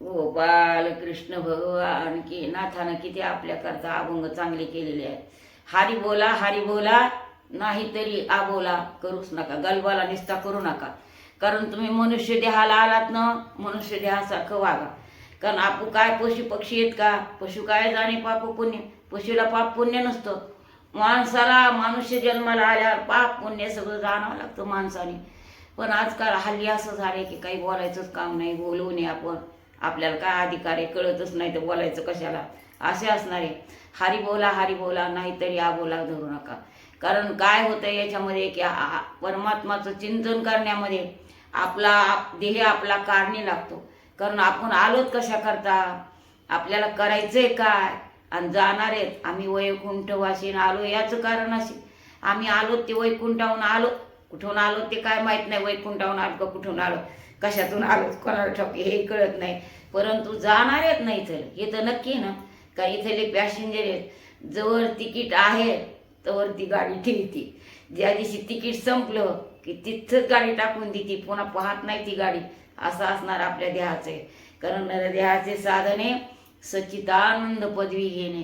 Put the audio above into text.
गोपाल कृष्ण भगवान की नाथानं किती आपल्याकरता अभंग चांगले केलेले आहेत। हरी बोला नाहीतरी आबोला करूच नका, गलबाला निस्ता करू नका। कारण तुम्ही मनुष्य देहाला आलात ना, मनुष्य देहासारखं वागा। कारण आपू काय पशु पक्षी आहेत का? पशु काय जाणे पाप पुण्य, पशुला पाप पुण्य नसतं। माणसाला मनुष्य जन्माला आल्यावर पाप पुण्य सगळं जाणावं लागतं माणसाने। पण आजकाल हल्ली असं झालंय की काही बोलायचंच काम नाही, बोलू नये आपण, आपल्याला काय अधिकार आहे कळतच नाही तर बोलायचं कशाला, असे असणारे। हरी बोला नाहीतरी आबोला धरू नका। कारण काय होतं याच्यामध्ये की परमात्माचं चिंतन करण्यामध्ये आपला देह आपला कारणी लागतो। कारण आपण आलोत कशा करता, आपल्याला करायचंय काय आणि जाणार आहेत आम्ही वैकुंठवासीन आलो, याचं कारण असे आम्ही आलो ते वैकुंठाहून आलो। कुठून आलो ते काय माहीत नाही, वैकुंठाहून आलो का कुठून आलो, कशातून आलो कोणाला ठाऊक हे कळत नाही। परंतु जाणार आहेत ना इथं, हे तर नक्की ना का इथले पॅसेंजर आहेत। जवळ तिकीट आहे तवर ती गाडी ठेवती, ज्या दिवशी तिकीट संपलं की तिथंच गाडी टाकून देते, पुन्हा पाहत नाही ती गाडी। असं असणार आपल्या देहाचे। कारण देहाचे साधने सच्चिदानंद पदवी घेणे।